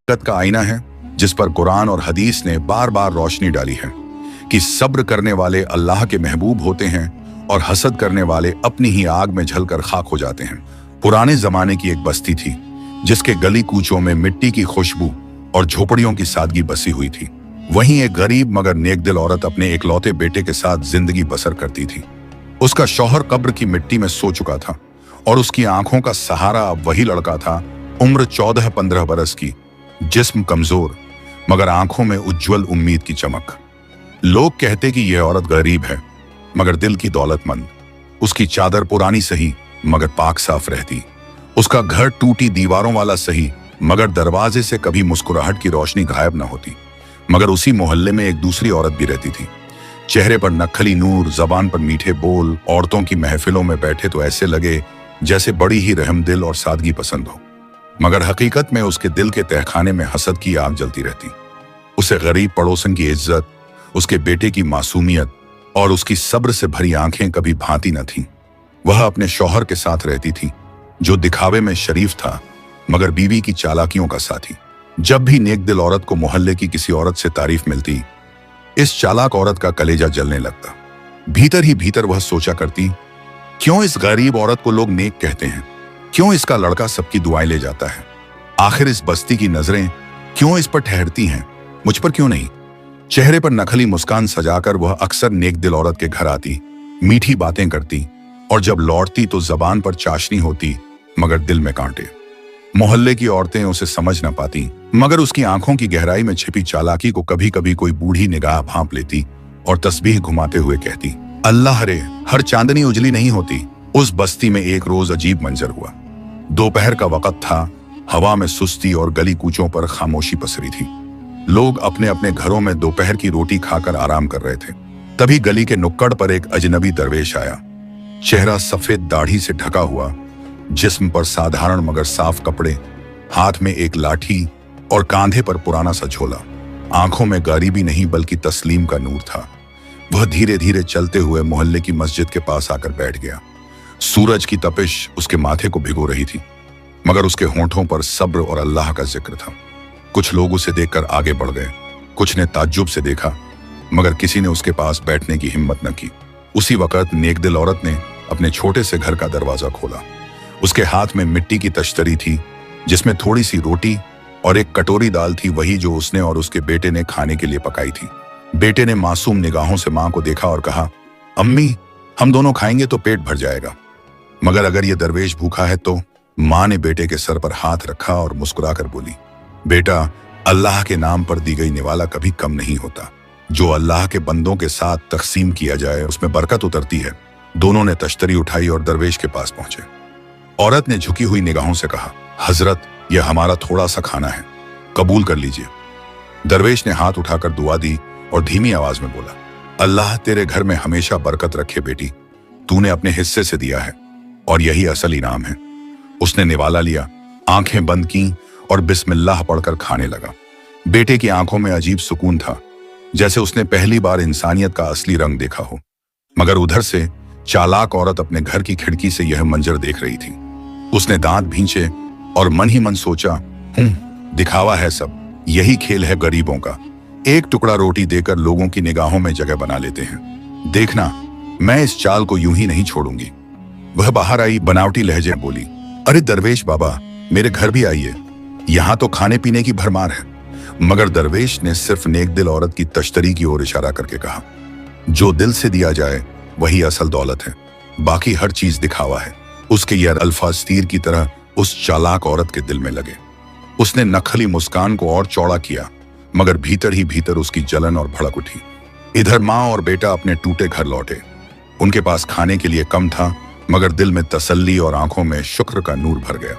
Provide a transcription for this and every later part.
हकीकत का आईना है जिस पर कुरान और हदीस ने बार बार रोशनी डाली है कि सब्र करने वाले अल्लाह के महबूब होते हैं और हसद करने वाले अपनी ही आग में जलकर खाक हो जाते हैं। पुराने जमाने की एक बस्ती थी जिसके गली कूचों में मिट्टी की खुशबू और झोपड़ियों की सादगी बसी हुई थी। वहीं एक गरीब मगर नेकदिल औरत अपने इकलौते बेटे के साथ जिंदगी बसर करती थी। उसका शौहर कब्र की मिट्टी में सो चुका था और उसकी आंखों का सहारा अब वही लड़का था, उम्र 14-15 बरस की, जिस्म कमजोर मगर आंखों में उज्जवल उम्मीद की चमक। लोग कहते कि यह औरत गरीब है मगर दिल की दौलतमंद। उसकी चादर पुरानी सही मगर पाक साफ रहती। उसका घर टूटी दीवारों वाला सही मगर दरवाजे से कभी मुस्कुराहट की रोशनी गायब न होती। मगर उसी मोहल्ले में एक दूसरी औरत भी रहती थी। चेहरे पर नक्खली नूर, जबान पर मीठे बोल, औरतों की महफिलों में बैठे तो ऐसे लगे जैसे बड़ी ही रहमदिल और सादगी पसंद हो, मगर हकीकत में उसके दिल के तहखाने में हसद की आग जलती रहती। उसे गरीब पड़ोसन की इज्जत, उसके बेटे की मासूमियत और उसकी सब्र से भरी आंखें कभी भांति न थीं। वह अपने शौहर के साथ रहती थी जो दिखावे में शरीफ था मगर बीवी की चालाकियों का साथी। जब भी नेकदिल औरत को मोहल्ले की किसी औरत से तारीफ मिलती, इस चालाक औरत का कलेजा जलने लगता। भीतर ही भीतर वह सोचा करती, क्यों इस गरीब औरत को लोग नेक कहते हैं? क्यों इसका लड़का सबकी दुआएं ले जाता है? आखिर इस बस्ती की नजरें क्यों इस पर ठहरती हैं, मुझ पर क्यों नहीं? चेहरे पर नकली मुस्कान सजाकर वह अक्सर नेकदिल औरत के घर आती, मीठी बातें करती और जब लौटती तो जबान पर चाशनी होती मगर दिल में कांटे। मोहल्ले की औरतें उसे समझ न पाती मगर उसकी आंखों की गहराई में छिपी चालाकी को कभी कभी कोई बूढ़ी निगाह भांप लेती और तस्बीह घुमाते हुए कहती, अल्लाह रे, हर चांदनी उजली नहीं होती। उस बस्ती में एक रोज अजीब मंजर हुआ। दोपहर का वक्त था, हवा में सुस्ती और गली कूचों पर खामोशी पसरी थी। लोग अपने अपने घरों में दोपहर की रोटी खाकर आराम कर रहे थे। तभी गली के नुक्कड़ पर एक अजनबी दरवेश आया। चेहरा सफेद दाढ़ी से ढका हुआ, जिस्म पर साधारण मगर साफ कपड़े, हाथ में एक लाठी और कांधे पर पुराना सा झोला। आंखों में गरीबी नहीं बल्कि तस्लीम का नूर था। वह धीरे धीरे चलते हुए मोहल्ले की मस्जिद के पास आकर बैठ गया। सूरज की तपिश उसके माथे को भिगो रही थी मगर उसके होंठों पर सब्र और अल्लाह का जिक्र था। कुछ लोग उसे देखकर आगे बढ़ गए, कुछ ने ताज्जुब से देखा मगर किसी ने उसके पास बैठने की हिम्मत न की। उसी वक्त नेकदिल औरत ने अपने छोटे से घर का दरवाजा खोला। उसके हाथ में मिट्टी की तश्तरी थी जिसमें थोड़ी सी रोटी और एक कटोरी दाल थी, वही जो उसने और उसके बेटे ने खाने के लिए पकाई थी। बेटे ने मासूम निगाहों से मां को देखा और कहा, अम्मी, हम दोनों खाएंगे तो पेट भर जाएगा, मगर अगर ये दरवेश भूखा है तो? मां ने बेटे के सर पर हाथ रखा और मुस्कुराकर बोली, बेटा, अल्लाह के नाम पर दी गई निवाला कभी कम नहीं होता। जो अल्लाह के बंदों के साथ तकसीम किया जाए उसमें बरकत उतरती है। दोनों ने तश्तरी उठाई और दरवेश के पास पहुंचे। औरत ने झुकी हुई निगाहों से कहा, हजरत, यह हमारा थोड़ा सा खाना है, कबूल कर लीजिए। दरवेश ने हाथ उठाकर दुआ दी और धीमी आवाज में बोला, अल्लाह तेरे घर में हमेशा बरकत रखे बेटी, तूने अपने हिस्से से दिया है और यही असल इनाम है। उसने निवाला लिया, आंखें बंद की और बिस्मिल्लाह पढ़कर खाने लगा। बेटे की आंखों में अजीब सुकून था, जैसे उसने पहली बार इंसानियत का असली रंग देखा हो। मगर उधर से चालाक औरत अपने घर की खिड़की से यह मंजर देख रही थी। उसने दांत भींचे और मन ही मन सोचा, दिखावा है सब, यही खेल है गरीबों का। एक टुकड़ा रोटी देकर लोगों की निगाहों में जगह बना लेते हैं। देखना, मैं इस चाल को यूं ही नहीं छोड़ूंगी। वह बाहर आई, बनावटी लहजे बोली, अरे दरवेश बाबा, मेरे घर भी आइए, यहाँ तो खाने पीने की भरमार है। मगर दरवेश ने सिर्फ नेकदिल औरत की तश्तरी की ओर इशारा करके कहा, जो दिल से दिया जाए वही असल दौलत है, बाकी हर चीज दिखावा है। उसके यह अल्फाज तीर की तरह उस चालाक औरत के दिल में लगे। उसने नखली मुस्कान को और चौड़ा किया मगर भीतर ही भीतर उसकी जलन और भड़क उठी। इधर माँ और बेटा अपने टूटे घर लौटे। उनके पास खाने के लिए कम था मगर दिल में तसल्ली और आंखों में शुक्र का नूर भर गया।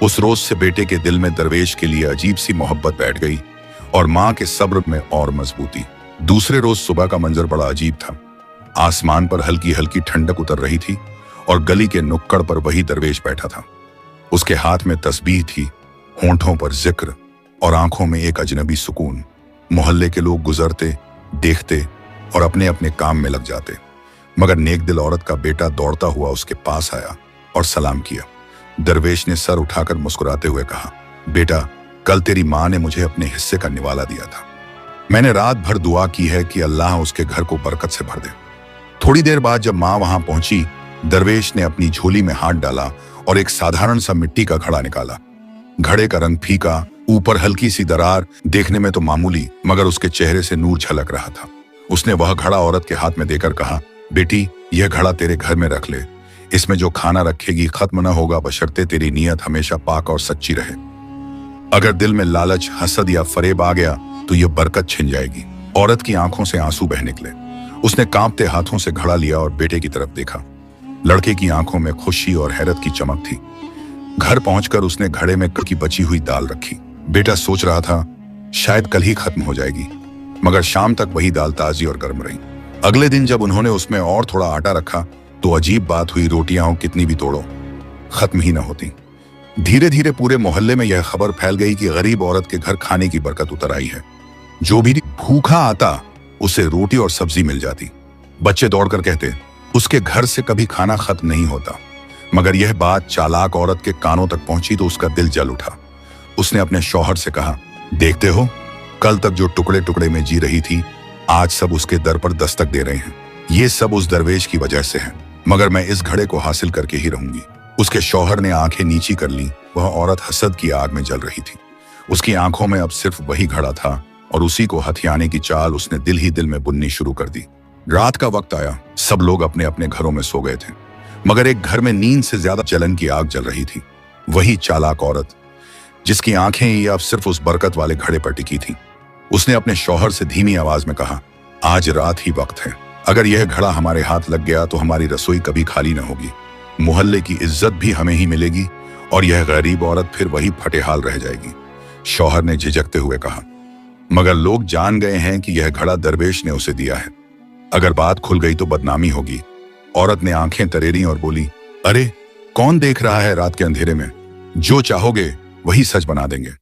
उस रोज से बेटे के दिल में दरवेश के लिए अजीब सी मोहब्बत बैठ गई और माँ के सब्र में और मजबूती। दूसरे रोज सुबह का मंजर बड़ा अजीब था। आसमान पर हल्की हल्की ठंडक उतर रही थी और गली के नुक्कड़ पर वही दरवेश बैठा था। उसके हाथ में तस्बीह थी, होंठों पर जिक्र और आंखों में एक अजनबी सुकून। मोहल्ले के लोग गुजरते, देखते और अपने अपने काम में लग जाते, मगर नेकदिल औरत का बेटा दौड़ता हुआ उसके पास आया और सलाम किया। दरवेश ने सर उठाकर मुस्कुराते हुए कहा, बेटा, कल तेरी माँ ने मुझे अपने हिस्से का निवाला दिया था। मैंने रात भर दुआ की है कि अल्लाह उसके घर को बरकत से भर दे। थोड़ी देर बाद जब माँ वहां पहुंची, दरवेश ने अपनी झोली में हाथ डाला और एक साधारण सा मिट्टी का घड़ा निकाला। घड़े का रंग फीका, ऊपर हल्की सी दरार, देखने में तो मामूली, मगर उसके चेहरे से नूर झलक रहा था। उसने वह घड़ा औरत के हाथ में देकर कहा, बेटी, यह घड़ा तेरे घर में रख ले। इसमें जो खाना रखेगी खत्म न होगा, बशर्ते तेरी नीयत हमेशा पाक और सच्ची रहे। अगर दिल में लालच, हसद या फरेब आ गया तो यह बरकत छिन जाएगी। औरत की आंखों से आंसू बह निकले। उसने कांपते हाथों से घड़ा लिया और बेटे की तरफ देखा। लड़के की आंखों में खुशी और हैरत की चमक थी। घर पहुंचकर उसने घड़े में कल की बची हुई दाल रखी। बेटा सोच रहा था शायद कल ही खत्म हो जाएगी, मगर शाम तक वही दाल ताजी और गर्म रही। अगले दिन जब उन्होंने उसमें और थोड़ा आटा रखा तो अजीब बात हुई, रोटियां कितनी भी तोड़ो खत्म ही न होती। धीरे धीरे पूरे मोहल्ले में यह खबर फैल गई कि गरीब औरत के घर खाने की बरकत उतर आई है। जो भी भूखा आता उसे रोटी और सब्जी मिल जाती। बच्चे दौड़कर कहते उसके घर से कभी खाना खत्म नहीं होता। मगर यह बात चालाक औरत के कानों तक पहुंची तो उसका दिल जल उठा। उसने अपने शौहर से कहा, देखते हो, कल तक जो टुकड़े टुकड़े में जी रही थी आज सब उसके दर पर दस्तक दे रहे हैं। ये सब उस दरवेश की वजह से है, मगर मैं इस घड़े को हासिल करके ही रहूंगी। उसके शौहर ने आंखें नीची कर ली। वह औरत हसद की आग में जल रही थी। उसकी आंखों में अब सिर्फ वही घड़ा था और उसी को हथियाने की चाल उसने दिल ही दिल में बुननी शुरू कर दी। रात का वक्त आया, सब लोग अपने अपने घरों में सो गए थे, मगर एक घर में नींद से ज्यादा जलन की आग जल रही थी। वही चालाक औरत जिसकी आंखें ही अब सिर्फ उस बरकत वाले घड़े पर टिकी थी। उसने अपने शौहर से धीमी आवाज में कहा, आज रात ही वक्त है। अगर यह घड़ा हमारे हाथ लग गया तो हमारी रसोई कभी खाली न होगी। मोहल्ले की इज्जत भी हमें ही मिलेगी और यह गरीब औरत फिर वही फटेहाल रह जाएगी। शौहर ने झिझकते हुए कहा, मगर लोग जान गए हैं कि यह घड़ा दरवेश ने उसे दिया है। अगर बात खुल गई तो बदनामी होगी। औरत ने आंखें तरेरी और बोली, अरे कौन देख रहा है रात के अंधेरे में? जो चाहोगे वही सच बना देंगे।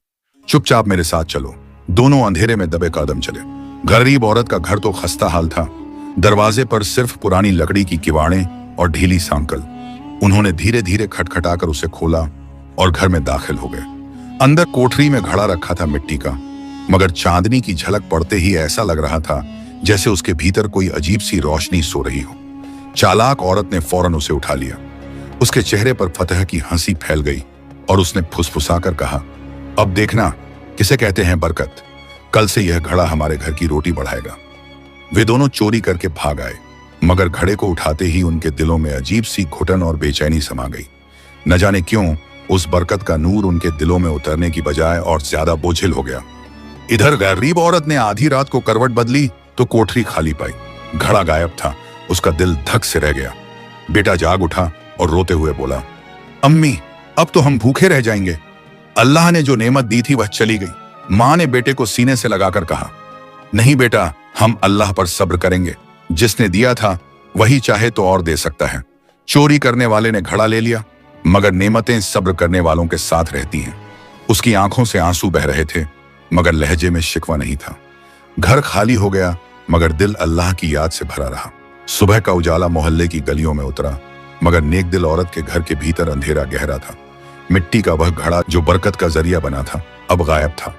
चुपचाप मेरे साथ चलो। दोनों अंधेरे में दबे कदम चले। गरीब औरत का घर तो खस्ता हाल था। दरवाजे पर सिर्फ पुरानी लकड़ी की किवाड़ें और ढीली सांकल। उन्होंने धीरे धीरे खटखटाकर उसे खोला और घर में दाखिल हो गए। अंदर कोठरी में घड़ा रखा था मिट्टी का, मगर चांदनी की झलक पड़ते ही ऐसा लग रहा था जैसे उसके भीतर कोई अजीब सी रोशनी सो रही हो। चालाक औरत ने फौरन उसे उठा लिया। उसके चेहरे पर फतह की हंसी फैल गई और उसने फुसफुसाकर कहा, अब देखना किसे कहते हैं बरकत। कल से यह घड़ा हमारे घर की रोटी बढ़ाएगा। वे दोनों चोरी करके भाग आए, मगर घड़े को उठाते ही उनके दिलों में अजीब सी घुटन और बेचैनी समा गई। न जाने क्यों उस बरकत का नूर उनके दिलों में उतरने की बजाय और ज्यादा बोझिल हो गया। इधर गरीब औरत ने आधी रात को करवट बदली तो कोठरी खाली पाई। घड़ा गायब था। उसका दिल धक से रह गया। बेटा जाग उठा और रोते हुए बोला, अम्मी, अब तो हम भूखे रह जाएंगे। अल्लाह ने जो नेमत दी थी वह चली गई। माँ ने बेटे को सीने से लगाकर कहा, नहीं बेटा, हम अल्लाह पर सब्र करेंगे। जिसने दिया था वही चाहे तो और दे सकता है। चोरी करने वाले ने घड़ा ले लिया, मगर नेमतें सब्र करने वालों के साथ रहती हैं। उसकी आंखों से आंसू बह रहे थे, मगर लहजे में शिकवा नहीं था। घर खाली हो गया, मगर दिल अल्लाह की याद से भरा रहा। सुबह का उजाला मोहल्ले की गलियों में उतरा, मगर नेक दिल औरत के घर के भीतर अंधेरा गहरा था। मिट्टी का वह घड़ा जो बरकत का जरिया बना था अब गायब था।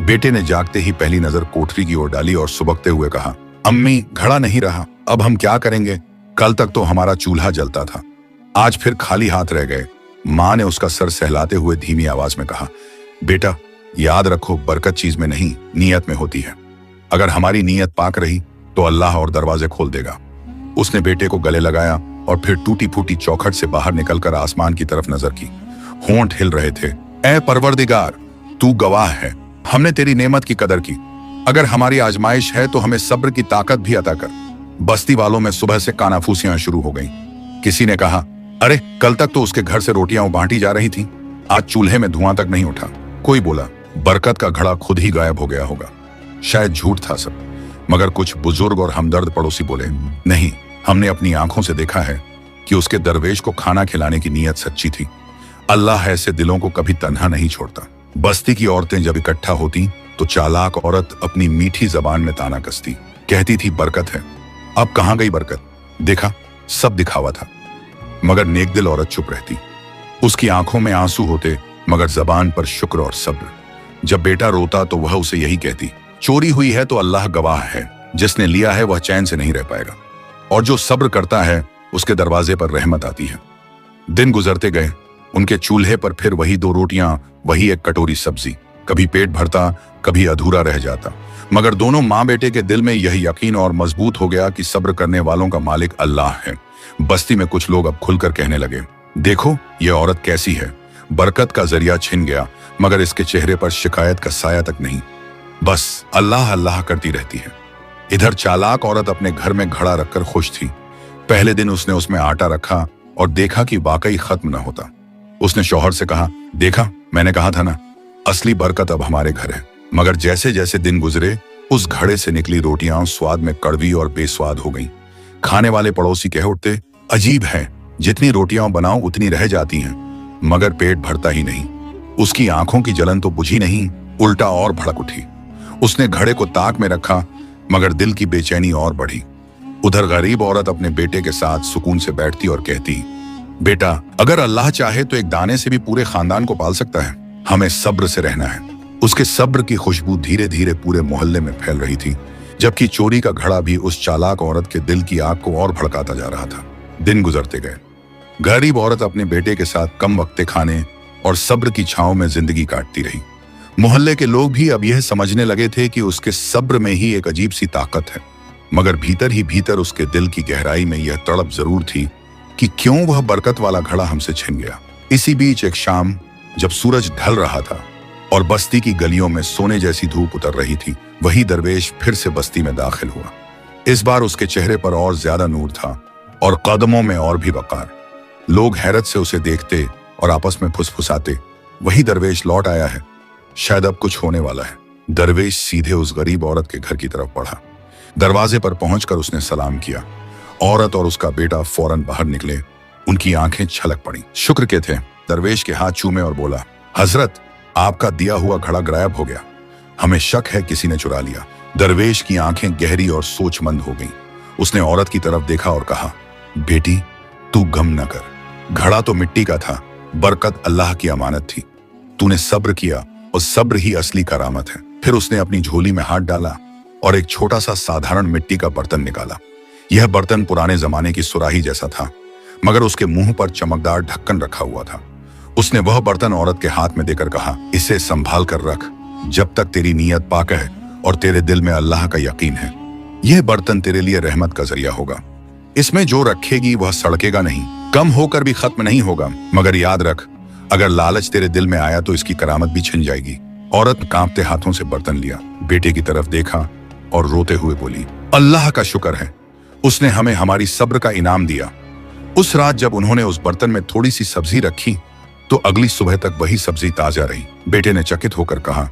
बेटे ने जागते ही पहली नजर कोठरी की ओर डाली और सुबकते हुए कहा, अम्मी, घड़ा नहीं रहा। अब हम क्या करेंगे? कल तक तो हमारा चूल्हा जलता था, आज फिर खाली हाथ रह गए। माँ ने उसका सर सहलाते हुए धीमी आवाज में कहा, बेटा याद रखो, बरकत चीज में नहीं नीयत में होती है। अगर हमारी नीयत पाक रही तो अल्लाह और दरवाजे खोल देगा। उसने बेटे को गले लगाया और फिर टूटी फूटी चौखट से बाहर निकलकर आसमान की तरफ नजर की। होंठ हिल रहे थे। ऐ परवरदिगार, तू गवाह है, हमने तेरी नेमत की कदर की। अगर हमारी आजमाइश है तो हमें सब्र की ताकत भी अता कर। बस्ती वालों में सुबह से कानाफूसियां शुरू हो गईं। किसी ने कहा, अरे कल तक तो उसके घर से रोटियां बांटी जा रही थीं, आज चूल्हे में धुआं तक नहीं उठा। कोई बोला, बरकत का घड़ा खुद ही गायब हो गया होगा। शायद झूठ था सब, मगर कुछ बुजुर्ग और हमदर्द पड़ोसी बोले, नहीं, हमने अपनी आंखों से देखा है कि उसके दरवेश को खाना खिलाने की नीयत सच्ची थी। अल्लाह ऐसे दिलों को कभी तन्हा नहीं छोड़ता। बस्ती की औरतें जब इकट्ठा होती तो चालाक औरत अपनी मीठी जबान में ताना कसती, कहती थी बरकत है। अब कहां गई बरकत? देखा, सब दिखावा था। मगर नेक दिल औरत चुप रहती। उसकी आंखों में आंसू होते, मगर जबान पर शुक्र और सब्र। जब बेटा रोता तो वह उसे यही कहती, चोरी हुई है तो अल्लाह गवाह है, जिसने लिया है वह चैन से नहीं रह पाएगा, और जो सब्र करता है उसके दरवाजे पर रहमत आती है। दिन गुजरते गए। उनके चूल्हे पर फिर वही 2 रोटियां, वही एक कटोरी सब्जी। कभी पेट भरता, कभी अधूरा रह जाता, मगर दोनों माँ बेटे के दिल में यह यकीन और मजबूत हो गया कि सब्र करने वालों का मालिक अल्लाह है। बस्ती में कुछ लोग अब खुलकर कहने लगे, देखो यह औरत कैसी है, बरकत का जरिया छिन गया, मगर इसके चेहरे पर शिकायत का साया तक नहीं, बस अल्लाह अल्लाह करती रहती है। इधर चालाक औरत अपने घर में घड़ा रखकर खुश थी। पहले दिन उसने उसमें आटा रखा और देखा कि वाकई खत्म न होता। उसने शौहर से कहा, देखा मैंने कहा था ना, असली बरकत अब हमारे घर है। मगर जैसे जैसे दिन गुजरे उस घड़े से निकली रोटियां स्वाद में कड़वी और बेस्वाद हो गईं। खाने वाले पड़ोसी कह उठते, अजीब है, जितनी रोटियां बनाओ उतनी रह जाती हैं, मगर पेट भरता ही नहीं। उसकी आंखों की जलन तो बुझी नहीं, उल्टा और भड़क उठी। उसने घड़े को ताक में रखा, मगर दिल की बेचैनी और बढ़ी। उधर गरीब औरत अपने बेटे के साथ सुकून से बैठती और कहती, बेटा अगर अल्लाह चाहे तो एक दाने से भी पूरे खानदान को पाल सकता है, हमें सब्र से रहना है। उसके सब्र की खुशबू धीरे धीरे पूरे मोहल्ले में फैल रही थी, जबकि चोरी का घड़ा भी उस चालाक औरत के दिल की आग को और भड़काता जा रहा था। दिन गुजरते गए। गरीब औरत अपने बेटे के साथ कम वक्ते खाने और सब्र की छांव में जिंदगी काटती रही। मोहल्ले के लोग भी अब यह समझने लगे थे कि उसके सब्र में ही एक अजीब सी ताकत है, मगर भीतर ही भीतर उसके दिल की गहराई में यह तड़प जरूर थी कि क्यों वह बरकत वाला घड़ा हमसे छिन गया। इसी बीच एक शाम जब सूरज ढल रहा था और बस्ती की गलियों में सोने जैसी धूप उतर रही थी, वही दरवेश फिर से बस्ती में दाखिल हुआ। इस बार उसके चेहरे पर और ज्यादा नूर था और कदमों में और भी वकार। लोग हैरत से उसे देखते और आपस में फुसफुसाते, वही दरवेश लौट आया है, शायद अब कुछ होने वाला है। दरवेश सीधे उस गरीब औरत के घर की तरफ बढ़ा। दरवाजे पर पहुंचकर उसने सलाम किया। औरत और उसका बेटा फौरन बाहर निकले। उनकी आंखें छलक पड़ी। शुक्र के थे। दरवेश के हाथ चूमे और बोला, हजरत आपका दिया हुआ घड़ा गायब हो गया, हमें शक है किसी ने चुरा लिया। दरवेश की आंखें गहरी और सोचमंद हो गईं। उसने औरत की तरफ देखा और कहा, बेटी तू गम न कर, घड़ा तो मिट्टी का था, बरकत अल्लाह की अमानत थी। तूने सब्र किया और सब्र ही असली करामत है। फिर उसने अपनी झोली में हाथ डाला और एक छोटा सा साधारण मिट्टी का बर्तन निकाला। यह बर्तन पुराने जमाने की सुराही जैसा था, मगर उसके मुंह पर चमकदार ढक्कन रखा हुआ था। उसने वह बर्तन औरत के हाथ में देकर कहा, इसे संभाल कर रख, जब तक तेरी नीयत पाक है और तेरे दिल में अल्लाह का यकीन है। यह बर्तन तेरे लिए रहमत का जरिया होगा। इसमें जो रखेगी वह सड़केगा नहीं, कम होकर भी खत्म नहीं होगा, मगर याद रख, अगर लालच तेरे दिल में आया तो इसकी करामत भी छिन जाएगी। औरत कांपते हाथों से बर्तन लिया, बेटे की तरफ देखा और रोते हुए बोली, अल्लाह का शुक्र है, उसने हमें हमारी सब्र का इनाम दिया। उस रात जब उन्होंने उस बर्तन में थोड़ी सी सब्जी रखी तो अगली सुबह तक वही सब्जी ताजा रही। बेटे ने चकित होकर कहा,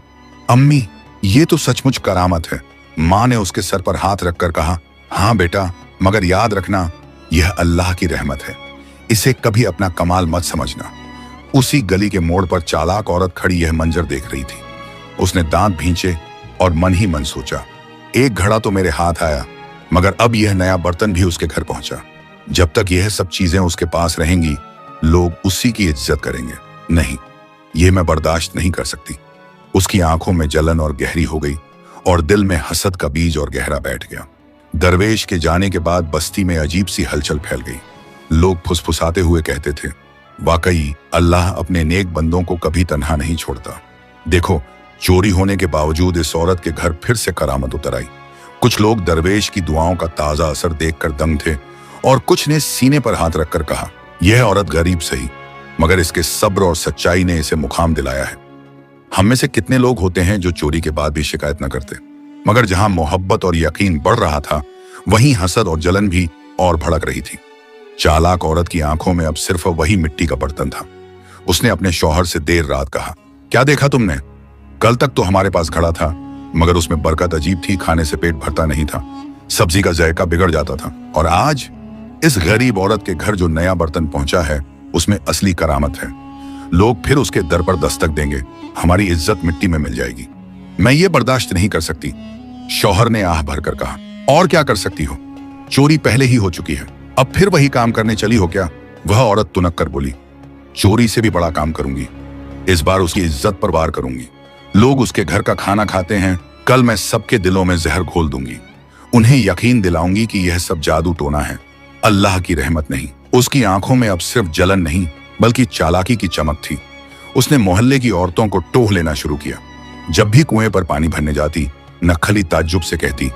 अम्मी ये तो सचमुच करामत है। माँ ने उसके सर पर हाथ रखकर कहा, हाँ बेटा, मगर याद रखना यह अल्लाह की रहमत है, इसे कभी अपना कमाल मत समझना। उसी गली के मोड़ पर चालाक औरत खड़ी यह मंजर देख रही थी। उसने दांत भींचे और मन ही मन सोचा, एक घड़ा तो मेरे हाथ आया, मगर अब यह नया बर्तन भी उसके घर पहुंचा। जब तक यह सब चीजें उसके पास रहेंगी, लोग उसी की इज्जत करेंगे। नहीं, यह मैं बर्दाश्त नहीं कर सकती। उसकी आंखों में जलन और गहरी हो गई और दिल में हसद का बीज और गहरा बैठ गया। दरवेश के जाने के बाद बस्ती में अजीब सी हलचल फैल गई। लोग फुसफुसाते हुए कहते थे, वाकई अल्लाह अपने नेक बंदों को कभी तन्हा नहीं छोड़ता। देखो, चोरी होने के बावजूद इस औरत के घर फिर से करामत उतर आई। कुछ लोग दरवेश की दुआओं का ताजा असर देखकर दंग थे और कुछ ने सीने पर हाथ रखकर कहा, यह औरत गरीब सही, मगर इसके सब्र और सच्चाई ने इसे मुकाम दिलाया है। हम में से कितने लोग होते हैं जो चोरी के बाद भी शिकायत न करते, मगर जहां मोहब्बत और यकीन बढ़ रहा था, वहीं हसद और जलन भी और भड़क रही थी। चालाक औरत की आंखों में अब सिर्फ वही मिट्टी का बर्तन था। उसने अपने शौहर से देर रात कहा, क्या देखा तुमने? कल तक तो हमारे पास घड़ा था, मगर उसमें बरकत अजीब थी, खाने से पेट भरता नहीं था, सब्जी का जायका बिगड़ जाता था। और आज इस गरीब औरत के घर जो नया बर्तन पहुंचा है, उसमें असली करामत है। लोग फिर उसके दर पर दस्तक देंगे, हमारी इज्जत मिट्टी में मिल जाएगी। मैं ये बर्दाश्त नहीं कर सकती। शौहर ने आह भरकर कहा, और क्या कर सकती हो? चोरी पहले ही हो चुकी है, अब फिर वही काम करने चली हो क्या? वह औरत तुनक कर बोली, चोरी से भी बड़ा काम करूंगी, इस बार उसकी इज्जत पर वार करूंगी। लोग उसके घर का खाना खाते हैं, कल मैं सबके दिलों में जहर घोल दूंगी। उन्हें यकीन दिलाऊंगी कि यह सब जादू टोना है, अल्लाह की रहमत नहीं। उसकी आंखों में अब सिर्फ जलन नहीं बल्कि चालाकी की चमक थी। उसने मोहल्ले की औरतों को टोह लेना शुरू किया। जब भी कुएं पर पानी भरने जाती, नक्खली ताज्जुब से कहती,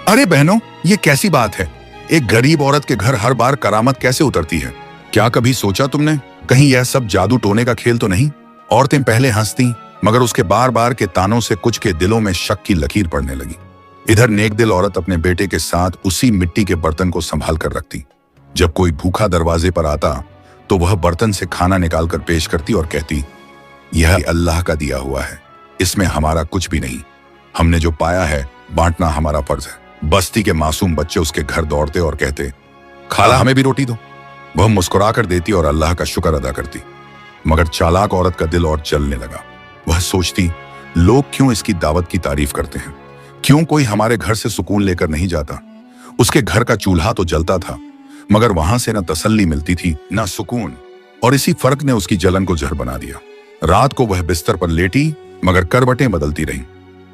अरे बहनों, ये कैसी बात है? एक गरीब औरत के घर हर बार करामत कैसे उतरती है? क्या कभी सोचा तुमने, कहीं यह सब जादू टोने का खेल तो नहीं? औरतें पहले हंसती, मगर उसके बार बार के तानों से कुछ के दिलों में शक की लकीर पड़ने लगी। इधर नेकदिल औरत अपने बेटे के साथ उसी मिट्टी के बर्तन को संभाल कर रखती। जब कोई भूखा दरवाजे पर आता तो वह बर्तन से खाना निकालकर पेश करती और कहती, यह अल्लाह का दिया हुआ है, इसमें हमारा कुछ भी नहीं। हमने जो पाया है बांटना हमारा फर्ज है। बस्ती के मासूम बच्चे उसके घर दौड़ते और कहते, खाला हमें भी रोटी दो। वह मुस्कुरा कर देती और अल्लाह का शुक्र अदा करती। मगर चालाक औरत का दिल और जलने लगा। वह सोचती, लोग क्यों इसकी दावत की तारीफ करते हैं? क्यों कोई हमारे घर से सुकून लेकर नहीं जाता? उसके घर का चूल्हा तो जलता था, मगर वहां से न तसल्ली मिलती थी न सुकून, और इसी फर्क ने उसकी जलन को जहर बना दिया। रात को वह बिस्तर पर लेटी, मगर करवटें बदलती रहीं।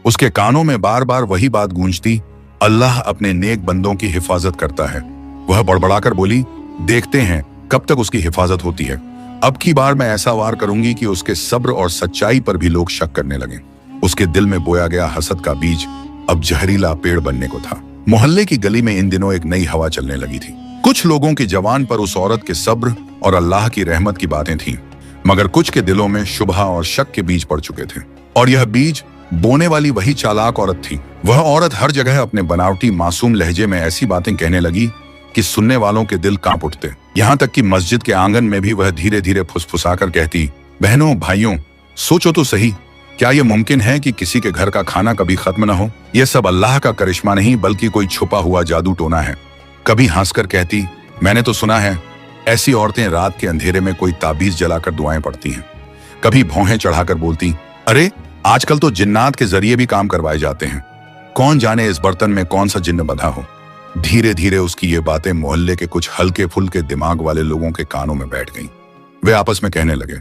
उसके कानों में बार बार वही बात गूंजती, अल्लाह अपने नेक बंदों की हिफाजत करता है। वह बड़बड़ाकर बोली, देखते हैं कब तक उसकी हिफाजत होती है। अब की बार मैं ऐसा वार करूंगी कि उसके सब्र और सच्चाई पर भी लोग शक करने लगे। उसके दिल में बोया गया हसद का बीज अब जहरीला पेड़ बनने को था। मोहल्ले की गली में इन दिनों एक नई हवा चलने लगी थी। कुछ लोगों की जबान पर उस औरत के सब्र और अल्लाह की रहमत की बातें थीं, मगर कुछ के दिलों में शुबहा और शक के बीज पड़ चुके थे। और यह बीज बोने वाली वही चालाक औरत थी। वह औरत हर जगह अपने बनावटी मासूम लहजे में ऐसी बातें कहने लगी कि सुनने वालों के दिल कांप उठते। यहाँ तक कि मस्जिद के आंगन में भी वह धीरे धीरे फुसफुसाकर कहती, बहनों भाइयों, सोचो तो सही, क्या यह मुमकिन है कि किसी के घर का खाना कभी खत्म न हो? यह सब अल्लाह का करिश्मा नहीं बल्कि कोई छुपा हुआ जादू टोना है। कभी हंसकर कहती, मैंने तो सुना है ऐसी औरतें रात के अंधेरे में कोई ताबीज जलाकर दुआएं पढ़ती हैं। कभी भौहें चढ़ाकर बोलती, अरे आजकल तो जिन्नात के जरिए भी काम करवाए जाते हैं, कौन जाने इस बर्तन में कौन सा जिन्न बंधा हो। धीरे धीरे उसकी ये बातें मोहल्ले के कुछ हल्के फुल्के दिमाग वाले लोगों के कानों में बैठ गईं। वे आपस में कहने लगे,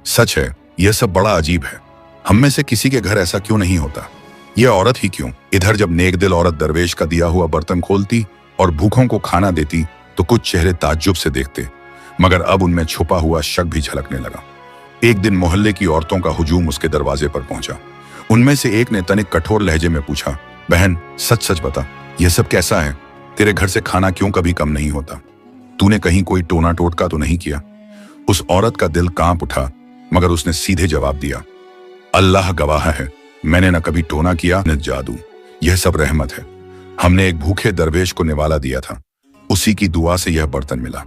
सच है, यह सब बड़ा अजीब है, हम में से किसी के घर ऐसा क्यों नहीं होता? यह औरत ही क्यों? इधर जब नेकदिल औरत दरवेश का दिया हुआ बर्तन खोलती और भूखों को खाना देती तो कुछ चेहरे ताज्जुब से देखते, मगर अब उनमें छुपा हुआ शक भी झलकने लगा। एक दिन मोहल्ले की औरतों का हुजूम उसके दरवाजे पर पहुंचा। उनमें से एक ने तनिक कठोर लहजे में पूछा, बहन सच सच बता, यह सब कैसा है? तेरे घर से खाना क्यों कभी कम नहीं होता? तूने कहीं कोई टोना टोटका तो नहीं किया? उस औरत का दिल कांप उठा, मगर उसने सीधे जवाब दिया, अल्लाह गवाह है, मैंने न कभी टोना किया न जादू, यह सब रहमत है। हमने एक भूखे दरवेश को निवाला दिया था, उसी की दुआ से यह बर्तन मिला।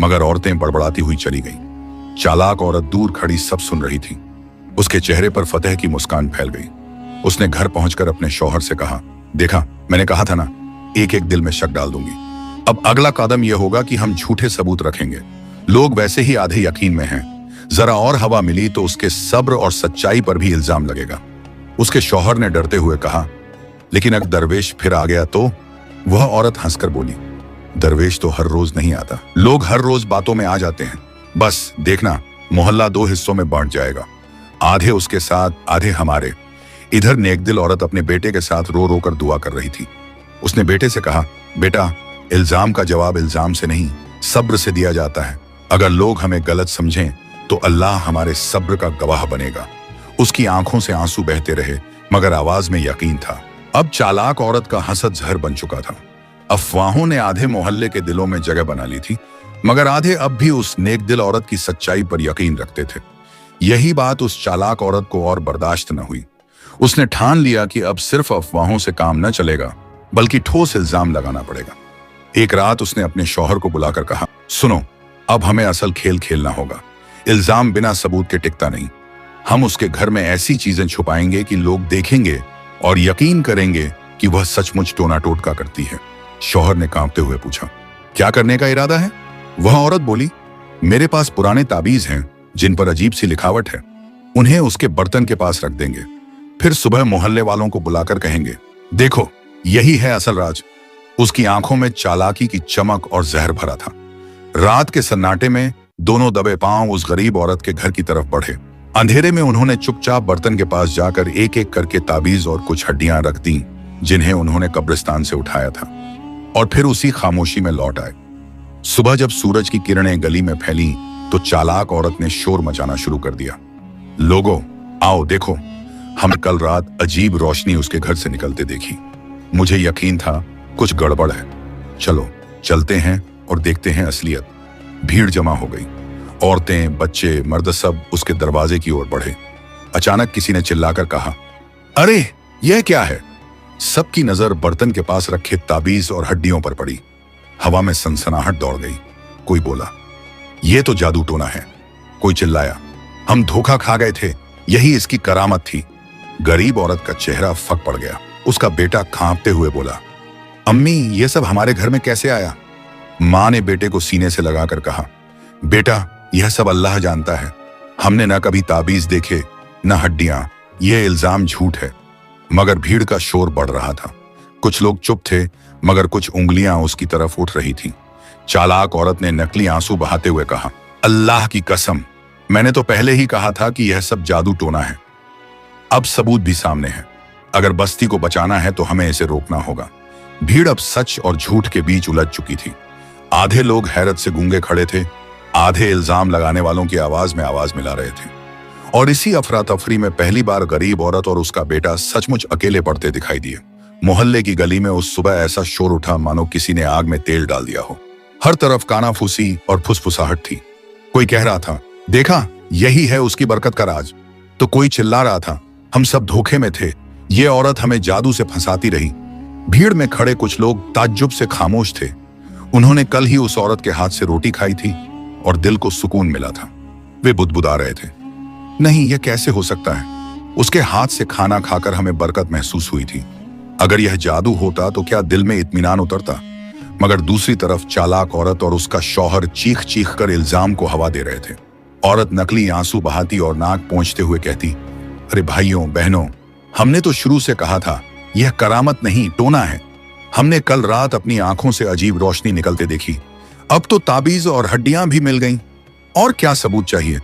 मगर औरतें बड़बड़ाती हुई चली गईं। चालाक औरत दूर खड़ी सब सुन रही थी। उसके चेहरे पर फतेह की मुस्कान फैल गई। उसने घर पहुंचकर अपने शौहर से कहा, देखा, मैंने कहा था ना, एक एक दिल में शक डाल दूंगी। अब अगला कदम यह होगा कि हम झूठे सबूत रखेंगे। लोग वैसे ही आधे यकीन में हैं, जरा और हवा मिली तो उसके सब्र और सच्चाई पर भी इल्जाम लगेगा। उसके शौहर ने डरते हुए कहा, लेकिन अगर दरवेश फिर आ गया तो? वह औरत हंसकर बोली, दरवेश तो हर रोज नहीं आता, लोग हर रोज बातों में आ जाते हैं। बस देखना, मोहल्ला दो हिस्सों में बांट जाएगा, आधे उसके साथ आधे हमारे। इधर नेकदिल औरत अपने बेटे के साथ रो रो कर दुआ कर रही थी। उसने बेटे से कहा, बेटा, इल्जाम का जवाब इल्जाम से नहीं सब्र से दिया जाता है। अगर लोग हमें गलत समझें तो अल्लाह हमारे सब्र का गवाह बनेगा। उसकी आंखों से आंसू बहते रहे, मगर आवाज में यकीन था। अब चालाक औरत का हसद जहर बन चुका था। अफवाहों ने आधे मोहल्ले के दिलों में जगह बना ली थी, मगर आधे अब भी उस नेकदिल औरत की सच्चाई पर यकीन रखते थे। यही बात उस चालाक औरत को और बर्दाश्त न हुई। उसने ठान लिया कि अब सिर्फ अफवाहों से काम न चलेगा, बल्कि ठोस इल्जाम लगाना पड़ेगा। एक रात उसने अपने शौहर को बुलाकर कहा, सुनो, अब हमें असल खेल खेलना होगा। इल्जाम बिना सबूत के टिकता नहीं। हम उसके घर में ऐसी चीजें छुपाएंगे कि लोग देखेंगे और यकीन करेंगे कि वह सचमुच टोना टोटका करती है। शौहर ने कांपते हुए पूछा, क्या करने का इरादा है? वह औरत बोली, मेरे पास पुराने ताबीज हैं जिन पर अजीब सी लिखावट है, उन्हें उसके बर्तन के पास रख देंगे। फिर सुबह मोहल्ले वालों को बुलाकर कहेंगे, देखो, यही है असल राज। उसकी आंखों में चालाकी की चमक और जहर भरा था। रात के सन्नाटे में दोनों दबे पांव उस गरीब औरत के घर की तरफ बढ़े। अंधेरे में उन्होंने चुपचाप बर्तन के पास जाकर एक एक करके ताबीज और कुछ हड्डियां रख दी जिन्हें उन्होंने कब्रिस्तान से उठाया था, और फिर उसी खामोशी में लौट आए। सुबह जब सूरज की किरणें गली में फैली तो चालाक औरत ने शोर मचाना शुरू कर दिया। लोगों, आओ देखो, हम कल रात अजीब रोशनी उसके घर से निकलते देखी। मुझे यकीन था कुछ गड़बड़ है। चलो चलते हैं और देखते हैं असलियत। भीड़ जमा हो गई। औरतें, बच्चे, मर्द सब उसके दरवाजे की ओर बढ़े। अचानक किसी ने चिल्लाकर कहा, अरे यह क्या है? सबकी नजर बर्तन के पास रखे ताबीज और हड्डियों पर पड़ी। हवा में सनसनाहट दौड़ गई। कोई बोला, यह तो जादू टोना है। कोई चिल्लाया, हम धोखा खा गए थे, यही इसकी करामत थी। गरीब औरत का चेहरा फक पड़ गया। उसका बेटा कांपते हुए बोला, अम्मी ये सब हमारे घर में कैसे आया? मां ने बेटे को सीने से लगाकर कहा, बेटा यह सब अल्लाह जानता है। हमने न कभी ताबीज देखे न हड्डियां, यह इल्जाम झूठ है। मगर भीड़ का शोर बढ़ रहा था। कुछ लोग चुप थे मगर कुछ उंगलियां उसकी तरफ उठ रही थीं। चालाक औरत ने नकली आंसू बहाते हुए कहा, अल्लाह की कसम, मैंने तो पहले ही कहा था कि यह सब जादू टोना है। अब सबूत भी सामने है। अगर बस्ती को बचाना है तो हमें इसे रोकना होगा। भीड़ अब सच और झूठ के बीच उलझ चुकी थी। आधे लोग हैरत से गूंगे खड़े थे, आधे इल्जाम लगाने वालों की आवाज में आवाज मिला रहे थे। और इसी अफरा तफरी में पहली बार गरीब औरत और उसका बेटा सचमुच अकेले पड़ते दिखाई दिए। मोहल्ले की गली में उस सुबह ऐसा शोर उठा मानो किसी ने आग में तेल डाल दिया हो। हर तरफ कानाफूसी और फुसफुसाहट थी। कोई कह रहा था, देखा यही है उसकी बरकत का राज। तो कोई चिल्ला रहा था, हम सब धोखे में थे, ये औरत हमें जादू से फंसाती रही। भीड़ में खड़े कुछ लोग ताज्जुब से खामोश थे। उन्होंने कल ही उस औरत के हाथ से रोटी खाई थी और दिल को सुकून मिला था। वे बुदबुदा रहे थे, नहीं यह कैसे हो सकता है? उसके हाथ से खाना खाकर हमें बरकत महसूस हुई थी। अगर यह जादू होता तो क्या दिल में इत्मीनान उतरता? मगर दूसरी तरफ चालाक औरत और उसका शौहर चीख चीख कर इल्जाम को हवा दे रहे थे। औरत नकली आंसू बहाती और नाक पोंछते हुए कहती, अरे भाइयों बहनों, हमने तो शुरू से कहा था यह करामत नहीं टोना है। हमने कल रात अपनी आंखों से अजीब रोशनी निकलते देखी। अब तो ताबीज और हड्डियां भी मिल गईं। और क्या सबूत चाहिए?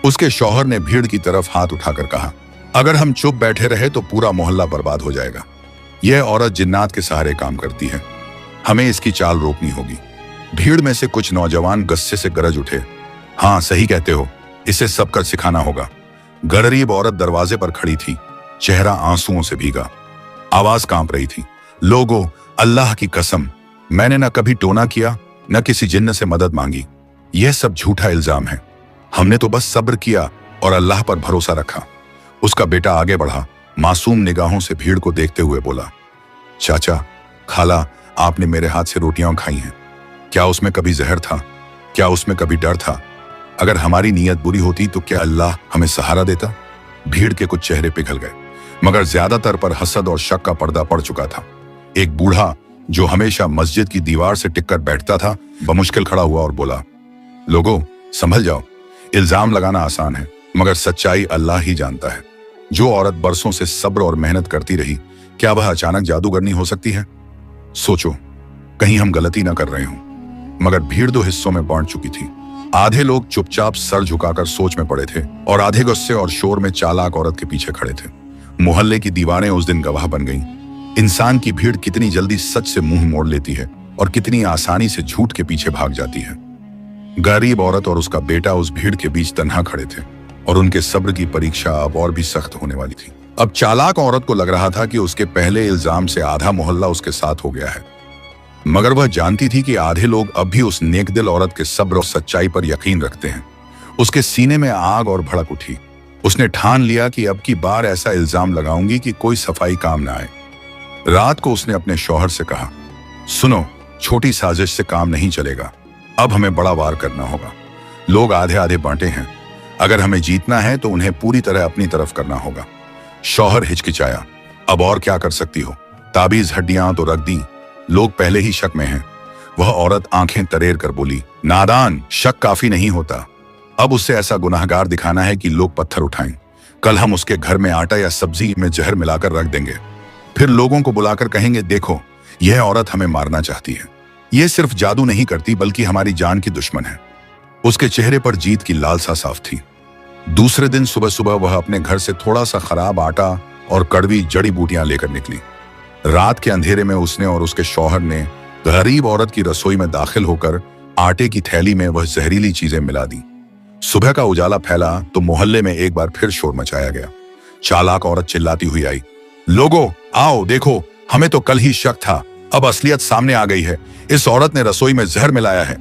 उसके शौहर ने भीड़ की तरफ हाथ उठाकर कहा, अगर हम चुप बैठे रहे तो पूरा मोहल्ला बर्बाद हो जाएगा। यह औरत जिन्नात के सहारे काम करती है, हमें इसकी चाल रोकनी होगी। भीड़ में से कुछ नौजवान गुस्से से गरज उठे, हाँ सही कहते हो, इसे सब कर सिखाना होगा। गरीब औरत दरवाजे पर खड़ी थी, चेहरा आंसुओं से भीगा, आवाज कांप रही थी, लोगों अल्लाह की कसम, मैंने न कभी टोना किया न किसी जिन्न से मदद मांगी। यह सब झूठा इल्जाम है। हमने तो बस सब्र किया और अल्लाह पर भरोसा रखा। उसका बेटा आगे बढ़ा, मासूम निगाहों से भीड़ को देखते हुए बोला, चाचा, खाला, आपने मेरे हाथ से रोटियां खाई हैं। क्या उसमें कभी जहर था? क्या उसमें कभी डर था? अगर हमारी नीयत बुरी होती तो क्या अल्लाह हमें सहारा देता? भीड़ के कुछ चेहरे पिघल गए, मगर ज्यादातर पर हसद और शक का पर्दा पड़ चुका था। एक बूढ़ा जो हमेशा मस्जिद की दीवार से टिककर बैठता था, बमुश्किल खड़ा हुआ और बोला, लोगों संभल जाओ, इल्जाम लगाना आसान है मगर सच्चाई अल्लाह ही जानता है। जो औरत बरसों से सब्र और मेहनत करती रही, क्या वह अचानक जादूगरनी हो सकती है? सोचो, कहीं हम गलती ना कर रहे हों। मगर भीड़ दो हिस्सों में बांट चुकी थी। आधे लोग चुपचाप सर झुकाकर सोच में पड़े थे और आधे गुस्से और शोर में चालाक औरत के पीछे खड़े थे। मोहल्ले की दीवारें उस दिन गवाह बन गईं। इंसान की भीड़ कितनी जल्दी सच से मुंह मोड़ लेती है और कितनी आसानी से झूठ के पीछे भाग जाती है। गरीब औरत और उसका बेटा उस भीड़ के बीच तन्हा खड़े थे और उनके सब्र की परीक्षा अब और भी सख्त होने वाली थी। अब चालाक औरत को लग रहा था कि उसके पहले इल्जाम से आधा मोहल्ला उसके साथ हो गया है, मगर वह जानती थी कि आधे लोग अब भी उस नेकदिल औरत के सब्र और सच्चाई पर यकीन रखते हैं। उसके सीने में आग और भड़क उठी। उसने ठान लिया कि अब की बार ऐसा इल्जाम लगाऊंगी कि कोई सफाई काम ना आए। रात को उसने अपने शौहर से कहा, सुनो, छोटी साजिश से काम नहीं चलेगा, अब हमें बड़ा वार करना होगा। लोग आधे आधे बांटे हैं, अगर हमें जीतना है तो उन्हें पूरी तरह अपनी तरफ करना होगा। शौहर हिचकिचाया, अब और क्या कर सकती हो? ताबीज हड्डियां तो रख दी, लोग पहले ही शक में हैं। वह औरत आंखें तरेर कर बोली, नादान, शक काफी नहीं होता। अब उससे ऐसा गुनाहगार दिखाना है कि लोग पत्थर उठाएं। कल हम उसके घर में आटा या सब्जी में जहर मिलाकर रख देंगे, फिर लोगों को बुलाकर कहेंगे, देखो यह औरत हमें मारना चाहती है। यह सिर्फ जादू नहीं करती बल्कि हमारी जान की दुश्मन है। उसके चेहरे पर जीत की लालसा साफ थी। दूसरे दिन सुबह सुबह वह अपने घर से थोड़ा सा खराब आटा और कड़वी जड़ी बूटियां लेकर निकली। रात के अंधेरे में उसने और उसके शौहर ने गरीब औरत की रसोई में दाखिल होकर आटे की थैली में वह जहरीली चीजें मिला दी। सुबह का उजाला फैला तो मोहल्ले में एक बार फिर शोर मचाया गया। चालाक औरत चिल्लाती हुई आई, लोगों आओ देखो, हमें तो कल ही शक था, अब असलियत सामने आ गई है। इस औरत ने रसोई में जहर मिलाया है,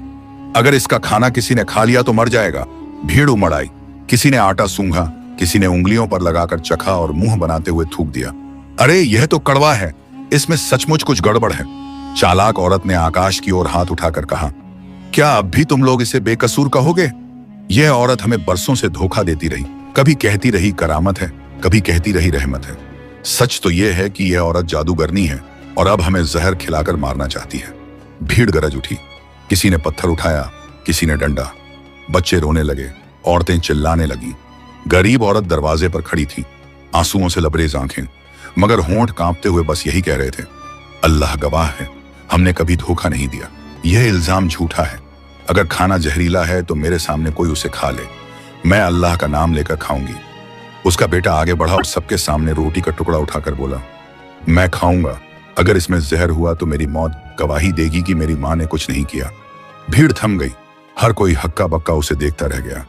अगर इसका खाना किसी ने खा लिया तो मर जाएगा। भीड़ उमड़ आई, किसी ने आटा सूंघा, किसी ने उंगलियों पर लगाकर चखा और मुंह बनाते हुए थूक दिया। अरे यह तो कड़वा है, इसमें सचमुच कुछ गड़बड़ है। चालाक औरत ने आकाश की ओर हाथ उठाकर कहा, क्या अब भी तुम लोग इसे बेकसूर कहोगे? यह औरत हमें बरसों से धोखा देती रही, कभी कहती रही करामत है, कभी कहती रही रहमत है। सच तो यह है कि यह औरत जादूगरनी है और अब हमें जहर खिलाकर मारना चाहती है। भीड़ गरज उठी, किसी ने पत्थर उठाया, किसी ने डंडा। बच्चे रोने लगे, औरतें चिल्लाने लगी। गरीब औरत दरवाजे पर खड़ी थी, आंसुओं से लबरेज आंखें, मगर होंठ कांपते हुए बस यही कह रहे थे, अल्लाह गवाह है, हमने कभी धोखा नहीं दिया। यह इल्जाम झूठा है। अगर खाना जहरीला है तो मेरे सामने कोई उसे खा ले, मैं अल्लाह का नाम लेकर खाऊंगी। उसका बेटा आगे बढ़ा और सबके सामने रोटी का टुकड़ा उठाकर बोला, मैं खाऊंगा, अगर इसमें जहर हुआ तो मेरी मौत गवाही देगी कि मेरी मां ने कुछ नहीं किया। भीड़ थम गई, हर कोई हक्का बक्का उसे देखता रह गया,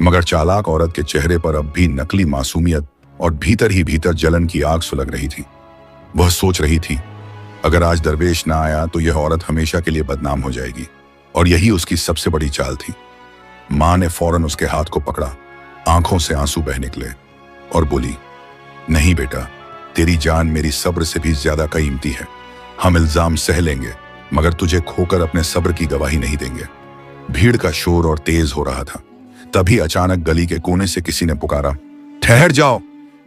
मगर चालाक औरत के चेहरे पर अब भी नकली मासूमियत और भीतर ही भीतर जलन की आग सुलग रही थी। वह सोच रही थी, अगर आज दरवेश ना आया तो यह औरत हमेशा के लिए बदनाम हो जाएगी, और यही उसकी सबसे बड़ी चाल थी। मां ने फौरन उसके हाथ को पकड़ा, आंखों से आंसू बह निकले और बोली, नहीं बेटा, तेरी जान मेरी सब्र से भी ज्यादा कीमती है। हम इल्जाम सह लेंगे, मगर तुझे खोकर अपने सब्र की गवाही नहीं देंगे। भीड़ का शोर और तेज हो रहा था। तभी अचानक गली के कोने से किसी ने पुकारा, ठहर जाओ,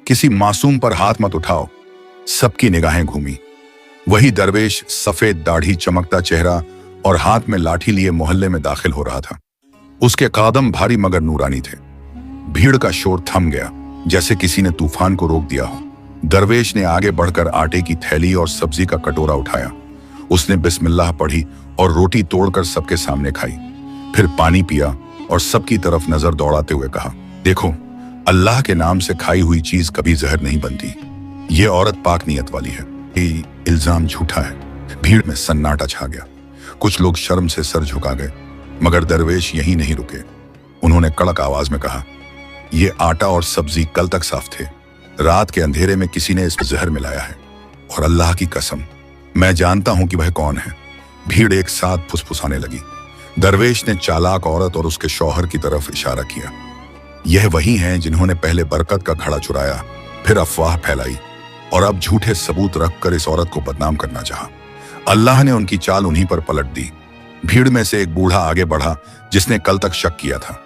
किसी मासूम पर हाथ मत उठाओ। सबकी निगाहें घूमी। वही दरवेश, सफेद दाढ़ी, चमकता चेहरा और हाथ में लाठी लिए मोहल्ले में दाखिल हो रहा था। उसके कदम भारी मगर नूरानी थे। भीड़ का शोर थम गया, जैसे किसी ने तूफान को रोक दिया हो। दरवेश ने आगे बढ़कर आटे की थैली और सब्जी का कटोरा उठाया। उसने बिस्मिल्लाह पढ़ी और रोटी तोड़कर सबके सामने खाई। फिर पानी पिया और सबकी तरफ नजर दौड़ाते हुए कहा, देखो, अल्लाह के नाम से खाई हुई चीज कभी जहर नहीं बनती। ये औरत पाक नियत वाली है, ये इल्जाम झूठा है। भीड़ में सन्नाटा छा गया। कुछ लोग शर्म से सर झुका गए, मगर दरवेश यहीं नहीं रुके। उन्होंने कड़क आवाज में कहा, ये आटा और सब्जी कल तक साफ थे, रात के अंधेरे में किसी ने इसमें जहर मिलाया है, और अल्लाह की कसम, मैं जानता हूं कि वह कौन है। भीड़ एक साथ फुसफुसाने लगी। दरवेश ने चालाक औरत और उसके शौहर की तरफ इशारा किया। यह वही हैं जिन्होंने पहले बरकत का घड़ा चुराया, फिर अफवाह फैलाई और अब झूठे सबूत रखकर इस औरत को बदनाम करना चाहा। अल्लाह ने उनकी चाल उन्हीं पर पलट दी। भीड़ में से एक बूढ़ा आगे बढ़ा, जिसने कल तक शक किया था।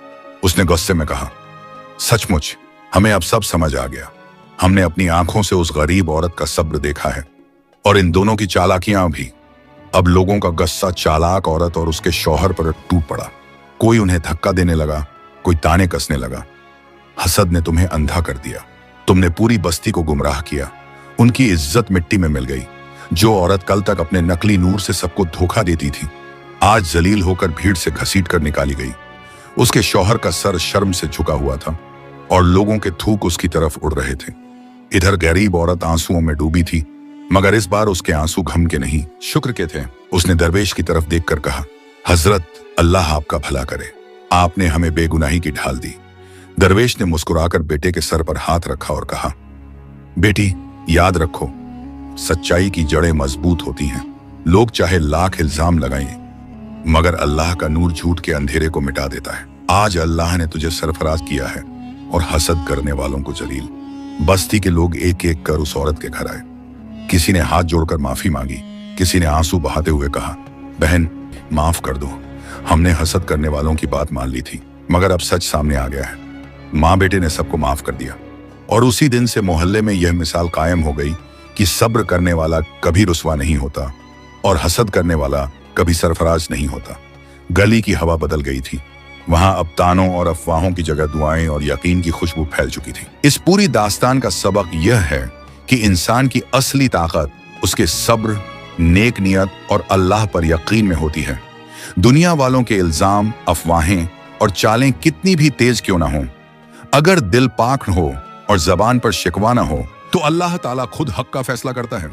उसने गुस्से में कहा, सचमुच हमें अब सब समझ आ गया। हमने अपनी आंखों से उस गरीब औरत का सब्र देखा है, और इन दोनों की चालाकियां भी। अब लोगों का गुस्सा चालाक औरत और उसके शौहर पर टूट पड़ा। कोई उन्हें धक्का देने लगा, कोई ताने कसने लगा। हसद ने तुम्हें अंधा कर दिया, तुमने पूरी बस्ती को गुमराह किया। उनकी इज्जत मिट्टी में मिल गई। जो औरत कल तक अपने नकली नूर से सबको धोखा देती थी, आज जलील होकर भीड़ से घसीट कर निकाली गई। उसके शौहर का सर शर्म से झुका हुआ था और लोगों के थूक उसकी तरफ उड़ रहे थे। इधर गरीब औरत आंसुओं में डूबी थी, मगर इस बार उसके आंसू गम के नहीं, शुक्र के थे। उसने दरवेश की तरफ देखकर कहा, हजरत, अल्लाह आपका भला करे, आपने हमें बेगुनाही की ढाल दी। दरवेश ने मुस्कुराकर बेटे के सर पर हाथ रखा और कहा, बेटी, याद रखो, सच्चाई की जड़ें मजबूत होती हैं। लोग चाहे लाख इल्जाम लगाएं, मगर अल्लाह का नूर झूठ के अंधेरे को मिटा देता है। आज अल्लाह ने तुझे सरफराज किया है और हसद करने वालों को जलील। बस्ती के लोग एक एक कर उस औरत के घर आए। किसी ने हाथ जोड़कर माफी मांगी, किसी ने आंसू बहाते हुए कहा, बहन माफ कर दो, हमने हसद करने वालों की बात मान ली थी, मगर अब सच सामने आ गया है। माँ बेटे ने सबको माफ कर दिया, और उसी दिन से मोहल्ले में यह मिसाल कायम हो गई कि सब्र करने वाला कभी रुसवा नहीं होता और हसद करने वाला कभी सरफराज नहीं होता। गली की हवा बदल गई थी। वहां अब तानों और अफवाहों की जगह दुआएं और यकीन की खुशबू फैल चुकी थी। इस पूरी दास्तान का सबक यह है कि इंसान की असली ताकत उसके सब्र, नेक नियत और अल्लाह पर यकीन में होती है। दुनिया वालों के इल्जाम, अफवाहें और चालें कितनी भी तेज क्यों ना हों, अगर दिल पाक हो और जबान पर शिकवा ना हो तो अल्लाह ताला खुद हक का फैसला करता है।